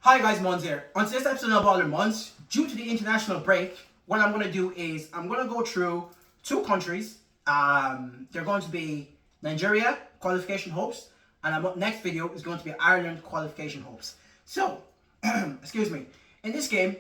Hi guys, Mons here. On today's episode of Baller Mons, due to the international break, what I'm going to do is I'm going to go through two countries. They're going to be Nigeria qualification hopes, and our next video is going to be Ireland qualification hopes. So, excuse me. In this game,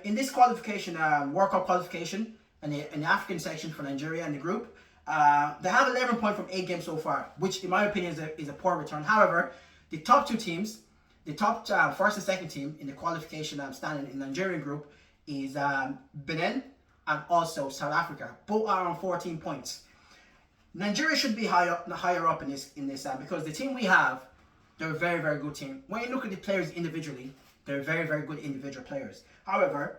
in this qualification, World Cup qualification, in the African section for Nigeria in the group, they have 11 points from 8 games so far, which in my opinion is a poor return. However, the top two teams, the top first and second team in the qualification standing in the Nigerian group is Benin and also South Africa. Both are on 14 points. Nigeria should be higher up in this because the team we have, they're a very, very good team. When you look at the players individually, they're very, very good individual players. However,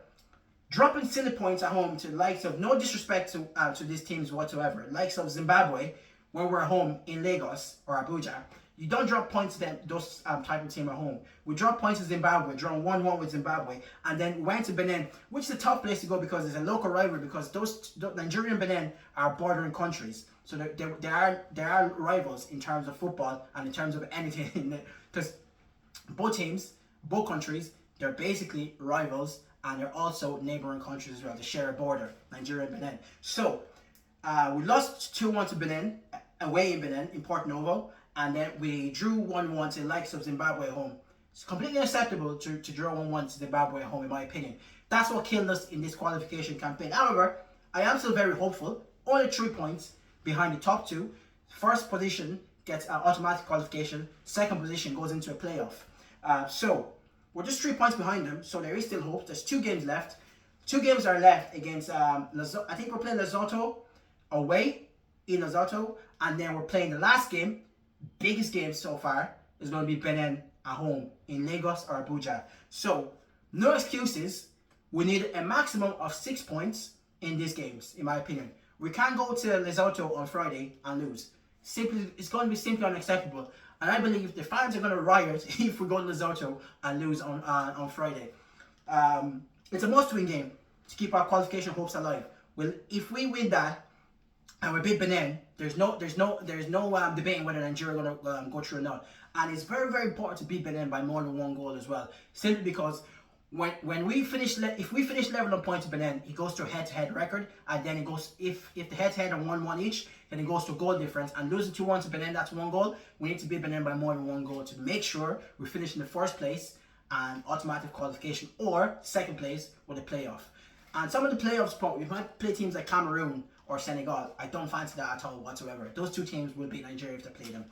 dropping silly points at home to the likes of, no disrespect to these teams whatsoever, likes of Zimbabwe, when we're at home in Lagos or Abuja, you don't drop points to those type of team at home. We dropped points to Zimbabwe, drawn 1-1 with Zimbabwe, and then went to Benin, which is a tough place to go because it's a local rivalry, because those Nigeria and Benin are bordering countries. So they are rivals in terms of football and in terms of anything. Because both teams, both countries, they're basically rivals, and they're also neighboring countries as well. They share a border, Nigeria and Benin. So we lost 2-1 to Benin, away in Benin, in Port Novo, and then we drew 1-1 to the likes of Zimbabwe at home. It's completely acceptable to draw 1-1 to Zimbabwe at home, in my opinion. That's what killed us in this qualification campaign. However, I am still very hopeful. Only 3 points behind the top two. First position gets automatic qualification. Second position goes into a playoff. So we're just 3 points behind them, so there is still hope. There's 2 games left. 2 games are left against, I think we're playing Lesotho away in Lesotho, and then we're playing the last game, biggest game so far, is going to be Benin at home in Lagos or Abuja. So, no excuses. We need a maximum of 6 points in these games, in my opinion. We can't go to Lesotho on Friday and lose. It's going to be simply unacceptable. And I believe the fans are going to riot if we go to Lesotho and lose on Friday. It's a must-win game to keep our qualification hopes alive. Well, if we win that and we beat Benin, there's no debating whether Nigeria are going to go through or not. And it's very, very important to beat Benin by more than 1 goal as well. Simply because when we finish, if we finish level on points to Benin, it goes to a head-to-head record, and then it goes, if the head-to-head are 1-1 each, then it goes to a goal difference. And losing 2-1 to Benin, that's 1 goal. We need to beat Benin by more than 1 goal to make sure we finish in the first place and automatic qualification, or second place with a playoff. And some of the playoffs, we might play teams like Cameroon or Senegal. I don't fancy that at all whatsoever. Those 2 teams will beat Nigeria if they play them.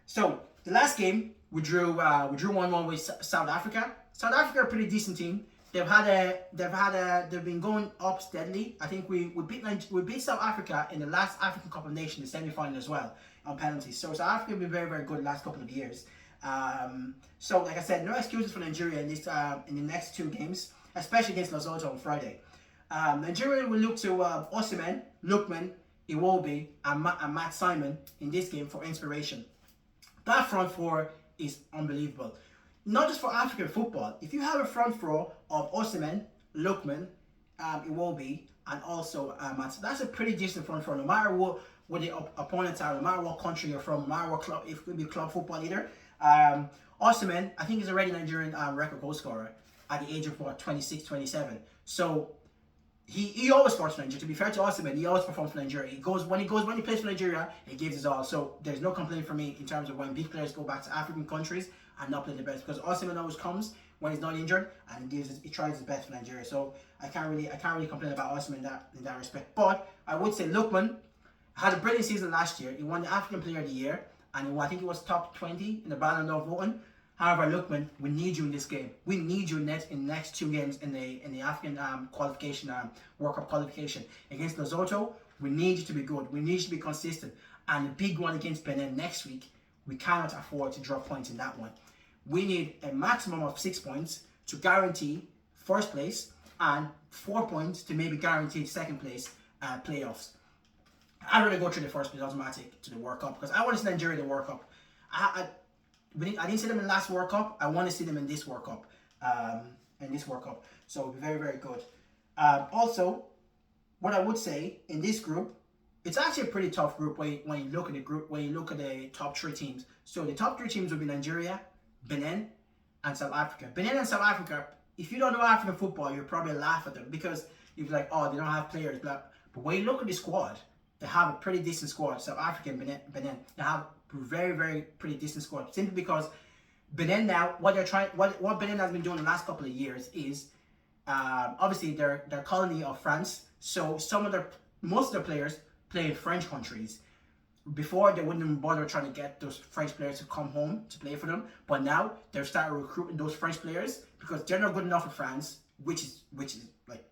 So the last game we drew 1-1 with South Africa. South Africa are a pretty decent team. They've been going up steadily. I think we beat South Africa in the last African Cup of Nations, the semi-final as well, on penalties. So South Africa have been very, very good the last couple of years. So like I said, no excuses for Nigeria in the next 2 games, especially against Lesotho on Friday. Nigeria will look to Osimhen, Lookman, Iwobi, and Matt Simon in this game for inspiration. That front four is unbelievable. Not just for African football. If you have a front four of Osimhen, Lookman, Iwobi, and also Matt, that's a pretty decent front four. No matter what the opponents are, no matter what country you're from, no matter what club, if it could be club football either. Osimhen, I think, is already Nigerian record goal scorer at the age of 26, 27. So he always scores for Nigeria. To be fair to Osimhen, he always performs for Nigeria. When he plays for Nigeria, he gives his all. So there's no complaint for me in terms of when big players go back to African countries and not play the best, because Osimhen always comes when he's not injured and he tries his best for Nigeria. So I can't really complain about Osimhen in that respect. But I would say Lookman had a brilliant season last year. He won the African Player of the Year, and I think he was top 20 in the Ballon d'Or voting. However, Lookman, we need you in this game. We need you in the next 2 games in the African qualification, World Cup qualification against Lesotho. We need you to be good. We need you to be consistent. And the big one against Benin next week, we cannot afford to drop points in that one. We need a maximum of 6 points to guarantee first place, and 4 points to maybe guarantee second place playoffs. I'd rather go through the first place automatic to the World Cup, because I want to see Nigeria in the World Cup. I didn't see them in the last World Cup. I want to see them in this World Cup. So it'll be very, very good. Also, what I would say in this group, it's actually a pretty tough group when you look at the group, when you look at the top 3 teams. So the top 3 teams will be Nigeria, Benin, and South Africa. Benin and South Africa, if you don't know African football, you'll probably laugh at them because you'll be like, oh, they don't have players. But when you look at the squad, they have a pretty decent squad. South Africa and Benin, they have very, very pretty decent squad. Simply because Benin now, what Benin has been doing the last couple of years is, obviously they're colony of France. So most of their players play in French countries. Before, they wouldn't even bother trying to get those French players to come home to play for them. But now they're starting recruiting those French players because they're not good enough for France, which is like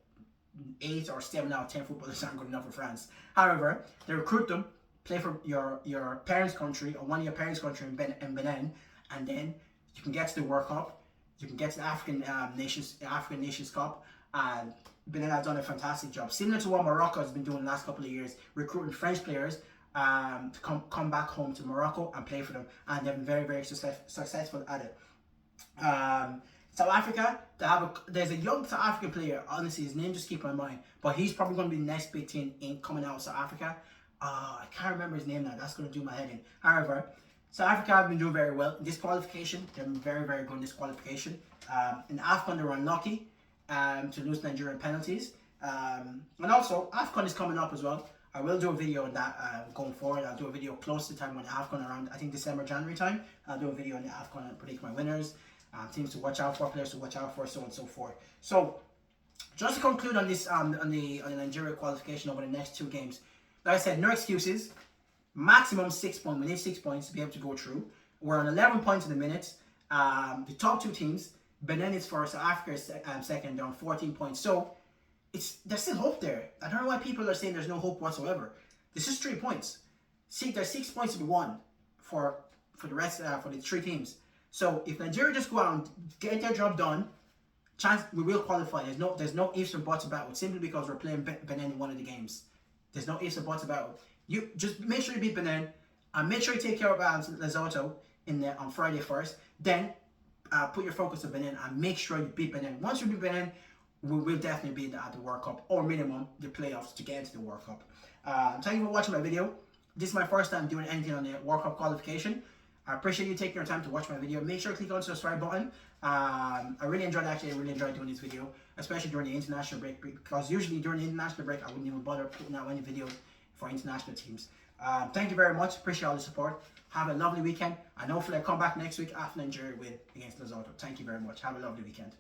8 or 7 out of 10 footballers aren't good enough for France. However, they recruit them, play for your parents' country or one of your parents' country in Benin, and then you can get to the World Cup, you can get to the African Nations Cup, and Benin has done a fantastic job, similar to what Morocco has been doing the last couple of years, recruiting French players to come back home to Morocco and play for them, and they've been very, very successful at it. South Africa, there's a young South African player. Honestly, his name just keeps my mind, but he's probably going to be the next big thing in coming out of South Africa. I can't remember his name now. That's going to do my head in. However, South Africa have been doing very well in this qualification. They've been very, very good in this qualification. In AFCON, they were unlucky to lose Nigerian penalties. And also, AFCON is coming up as well. I will do a video on that going forward. I'll do a video close to the time when AFCON around, I think December, January time. I'll do a video on the AFCON and predict my winners, teams to watch out for, players to watch out for, so on and so forth. So, just to conclude on this, on the Nigeria qualification over the next 2 games, like I said, no excuses. Maximum 6 points. We need 6 points to be able to go through. We're on 11 points in the minute. The top 2 teams, Benin is first, South Africa is second, they're on 14 points. So, there's still hope there. I don't know why people are saying there's no hope whatsoever. This is 3 points. See, there's 6 points to be won for the rest for the 3 teams. So if Nigeria just go out and get their job done, chance we will qualify. There's no ifs or buts about it. Simply because we're playing Benin in one of the games. There's no ifs or buts about it. You just make sure you beat Benin, and make sure you take care of Lesotho on Friday first. Then put your focus on Benin and make sure you beat Benin. Once you beat Benin, we will definitely be at the World Cup, or minimum the playoffs to get into the World Cup. Thank you for watching my video. This is my first time doing anything on the World Cup qualification. I appreciate you taking your time to watch my video. Make sure to click on the subscribe button. I really enjoyed doing this video, especially during the international break, because usually during the international break I wouldn't even bother putting out any video for international teams. Thank you very much. Appreciate all the support. Have a lovely weekend, and hopefully I'll come back next week after Nigeria win against Lesotho. Thank you very much. Have a lovely weekend.